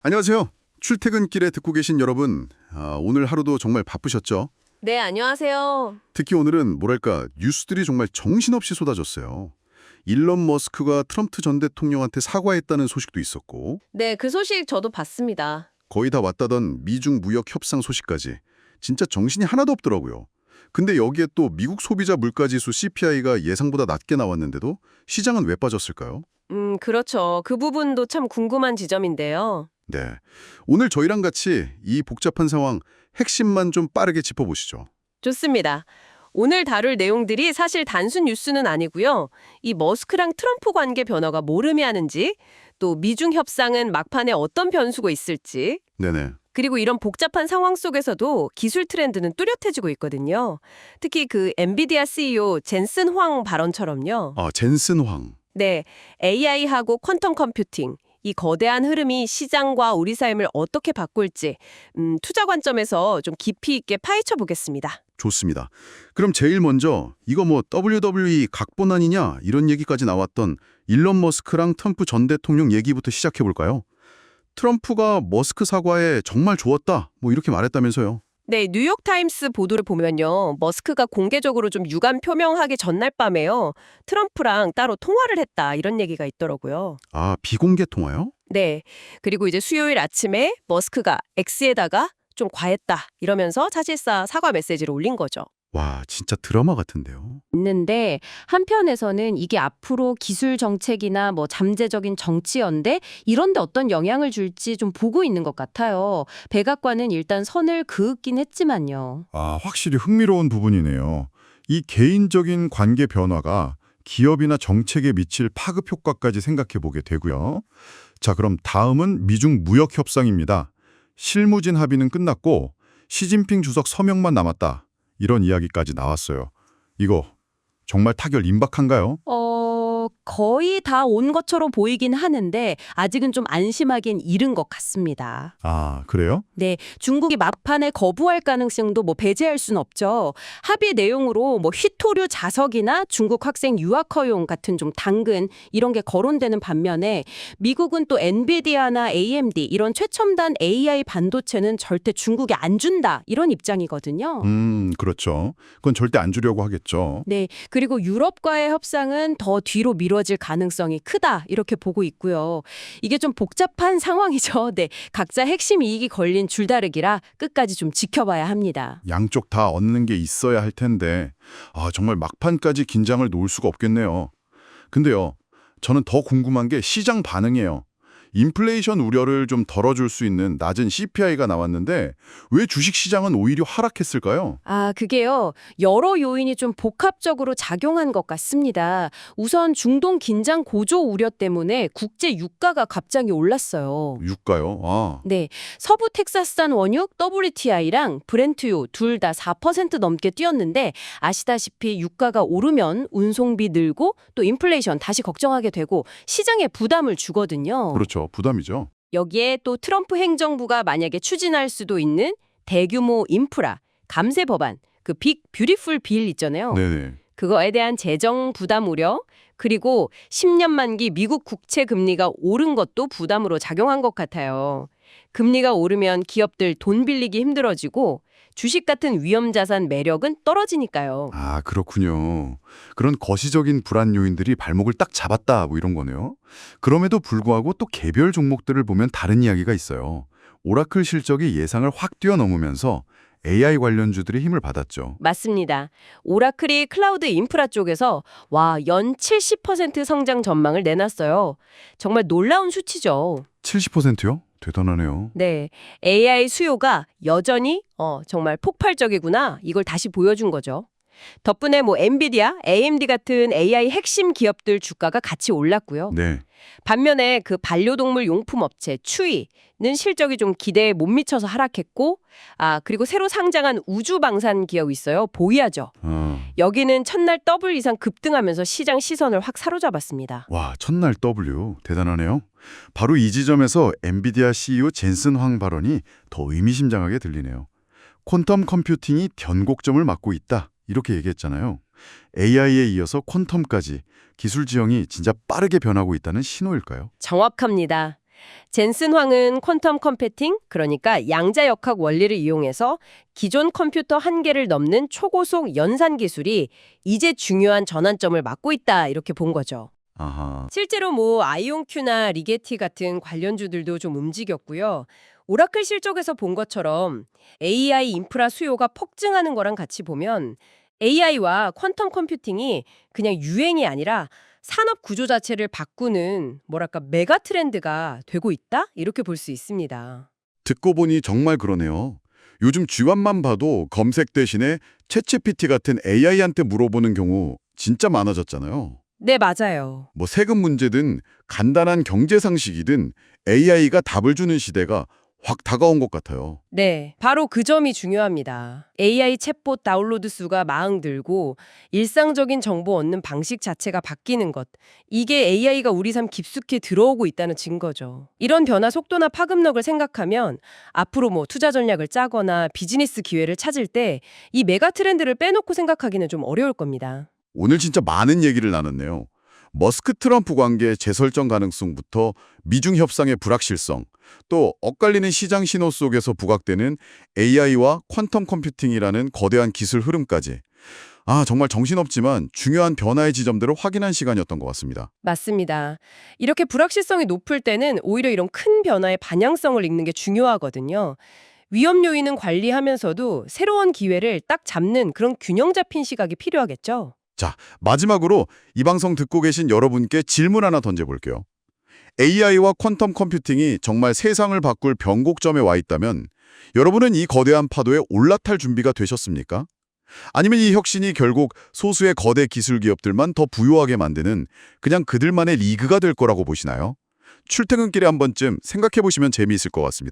안녕하세요. 출퇴근길에 듣고 계신 여러분, 오늘 하루도 정말 바쁘셨죠? 네, 안녕하세요. 특히 오늘은 뭐랄까 뉴스들이 정말 정신없이 쏟아졌어요. 일론 머스크가 트럼프 전 대통령한테 사과했다는 소식도 있었고 네, 그 소식 저도 봤습니다. 거의 다 왔다던 미중 무역 협상 소식까지 진짜 정신이 하나도 없더라고요. 근데 여기에 또 미국 소비자 물가지수 CPI가 예상보다 낮게 나왔는데도 시장은 왜 빠졌을까요? 그렇죠. 그 부분도 참 궁금한 지점인데요. 네. 오늘 저희랑 같이 이 복잡한 상황 핵심만 좀 빠르게 짚어보시죠. 좋습니다. 오늘 다룰 내용들이 사실 단순 뉴스는 아니고요. 이 머스크랑 트럼프 관계 변화가 뭘 의미하는지, 또 미중 협상은 막판에 어떤 변수가 있을지, 네네. 그리고 이런 복잡한 상황 속에서도 기술 트렌드는 뚜렷해지고 있거든요. 특히 그 엔비디아 CEO 젠슨 황 발언처럼요. 젠슨 황. 네, AI하고 퀀텀 컴퓨팅, 이 거대한 흐름이 시장과 우리 삶을 어떻게 바꿀지 투자 관점에서 좀 깊이 있게 파헤쳐 보겠습니다. 좋습니다. 그럼 제일 먼저 이거 뭐 WWE 각본 아니냐 이런 얘기까지 나왔던 일론 머스크랑 트럼프 전 대통령 얘기부터 시작해 볼까요? 트럼프가 머스크 사과에 정말 좋았다 뭐 이렇게 말했다면서요. 네, 뉴욕타임스 보도를 보면요. 머스크가 공개적으로 좀 유감 표명하기 전날 밤에요. 트럼프랑 따로 통화를 했다 이런 얘기가 있더라고요. 비공개 통화요? 네, 그리고 이제 수요일 아침에 머스크가 X에다가 좀 과했다 이러면서 사실상 사과 메시지를 올린 거죠. 와, 진짜 드라마 같은데요. 있는데 한편에서는 이게 앞으로 기술 정책이나 뭐 잠재적인 정치 연대 이런 데 어떤 영향을 줄지 좀 보고 있는 것 같아요. 백악관은 일단 선을 그었긴 했지만요. 확실히 흥미로운 부분이네요. 이 개인적인 관계 변화가 기업이나 정책에 미칠 파급 효과까지 생각해 보게 되고요. 자, 그럼 다음은 미중 무역 협상입니다. 실무진 합의는 끝났고 시진핑 주석 서명만 남았다. 이런 이야기까지 나왔어요. 이거 정말 타결 임박한가요? 거의 다 온 것처럼 보이긴 하는데 아직은 좀 안심하긴 이른 것 같습니다. 그래요? 네, 중국이 막판에 거부할 가능성도 뭐 배제할 순 없죠. 합의 내용으로 뭐 휘토류 자석이나 중국 학생 유학 허용 같은 좀 당근 이런 게 거론되는 반면에 미국은 또 엔비디아나 AMD 이런 최첨단 AI 반도체는 절대 중국에 안 준다 이런 입장이거든요. 그렇죠. 그건 절대 안 주려고 하겠죠. 네, 그리고 유럽과의 협상은 더 뒤로 미뤄질 가능성이 크다 이렇게 보고 있고요. 이게 좀 복잡한 상황이죠. 네, 각자 핵심 이익이 걸린 줄다르기라 끝까지 좀 지켜봐야 합니다. 양쪽 다 얻는 게 있어야 할 텐데 정말 막판까지 긴장을 놓을 수가 없겠네요. 근데요, 저는 더 궁금한 게 시장 반응이에요. 인플레이션 우려를 좀 덜어줄 수 있는 낮은 CPI가 나왔는데 왜 주식시장은 오히려 하락했을까요? 그게요. 여러 요인이 좀 복합적으로 작용한 것 같습니다. 우선 중동 긴장 고조 우려 때문에 국제 유가가 갑자기 올랐어요. 유가요? 네, 서부 텍사스산 원유 WTI랑 브렌트유 둘 다 4% 넘게 뛰었는데 아시다시피 유가가 오르면 운송비 늘고 또 인플레이션 다시 걱정하게 되고 시장에 부담을 주거든요. 그렇죠. 부담이죠. 여기에 또 트럼프 행정부가 만약에 추진할 수도 있는 대규모 인프라, 감세 법안, 그 빅 뷰티풀 빌 있잖아요. 네네. 그거에 대한 재정 부담 우려, 그리고 10년 만기 미국 국채 금리가 오른 것도 부담으로 작용한 것 같아요. 금리가 오르면 기업들 돈 빌리기 힘들어지고 주식 같은 위험 자산 매력은 떨어지니까요. 그렇군요. 그런 거시적인 불안 요인들이 발목을 딱 잡았다 뭐 이런 거네요. 그럼에도 불구하고 또 개별 종목들을 보면 다른 이야기가 있어요. 오라클 실적이 예상을 확 뛰어넘으면서 AI 관련주들이 힘을 받았죠. 맞습니다. 오라클이 클라우드 인프라 쪽에서 연 70% 성장 전망을 내놨어요. 정말 놀라운 수치죠. 70%요? 대단하네요. 네, AI 수요가 여전히 정말 폭발적이구나. 이걸 다시 보여준 거죠. 덕분에 뭐 엔비디아, AMD 같은 AI 핵심 기업들 주가가 같이 올랐고요. 네. 반면에 그 반려동물 용품 업체 추이는 실적이 좀 기대에 못 미쳐서 하락했고, 그리고 새로 상장한 우주 방산 기업이 있어요. 보이하죠. 여기는 첫날 더블 이상 급등하면서 시장 시선을 확 사로잡았습니다. 와, 첫날 W 대단하네요. 바로 이 지점에서 엔비디아 CEO 젠슨 황 발언이 더 의미심장하게 들리네요. 퀀텀 컴퓨팅이 변곡점을 맞고 있다. 이렇게 얘기했잖아요. AI에 이어서 퀀텀까지 기술 지형이 진짜 빠르게 변하고 있다는 신호일까요? 정확합니다. 젠슨 황은 퀀텀 컴퓨팅, 그러니까 양자역학 원리를 이용해서 기존 컴퓨터 한계를 넘는 초고속 연산 기술이 이제 중요한 전환점을 맞고 있다 이렇게 본 거죠. 아하. 실제로 뭐 아이온큐나 리게티 같은 관련주들도 좀 움직였고요. 오라클 실적에서 본 것처럼 AI 인프라 수요가 폭증하는 거랑 같이 보면 AI와 퀀텀 컴퓨팅이 그냥 유행이 아니라 산업 구조 자체를 바꾸는 뭐랄까 메가 트렌드가 되고 있다? 이렇게 볼 수 있습니다. 듣고 보니 정말 그러네요. 요즘 쥐완만 봐도 검색 대신에 챗GPT 같은 AI한테 물어보는 경우 진짜 많아졌잖아요. 네, 맞아요. 뭐 세금 문제든 간단한 경제 상식이든 AI가 답을 주는 시대가 확 다가온 것 같아요. 네, 바로 그 점이 중요합니다. AI 챗봇 다운로드 수가 막 늘고 일상적인 정보 얻는 방식 자체가 바뀌는 것. 이게 AI가 우리 삶 깊숙이 들어오고 있다는 증거죠. 이런 변화 속도나 파급력을 생각하면 앞으로 뭐 투자 전략을 짜거나 비즈니스 기회를 찾을 때 이 메가 트렌드를 빼놓고 생각하기는 좀 어려울 겁니다. 오늘 진짜 많은 얘기를 나눴네요. 머스크 트럼프 관계 재설정 가능성부터 미중 협상의 불확실성, 또 엇갈리는 시장 신호 속에서 부각되는 AI와 퀀텀 컴퓨팅이라는 거대한 기술 흐름까지. 정말 정신없지만 중요한 변화의 지점들을 확인한 시간이었던 것 같습니다. 맞습니다. 이렇게 불확실성이 높을 때는 오히려 이런 큰 변화의 반향성을 읽는 게 중요하거든요. 위험 요인은 관리하면서도 새로운 기회를 딱 잡는 그런 균형 잡힌 시각이 필요하겠죠. 자, 마지막으로 이 방송 듣고 계신 여러분께 질문 하나 던져볼게요. AI와 퀀텀 컴퓨팅이 정말 세상을 바꿀 변곡점에 와 있다면 여러분은 이 거대한 파도에 올라탈 준비가 되셨습니까? 아니면 이 혁신이 결국 소수의 거대 기술 기업들만 더 부유하게 만드는 그냥 그들만의 리그가 될 거라고 보시나요? 출퇴근길에 한 번쯤 생각해 보시면 재미있을 것 같습니다.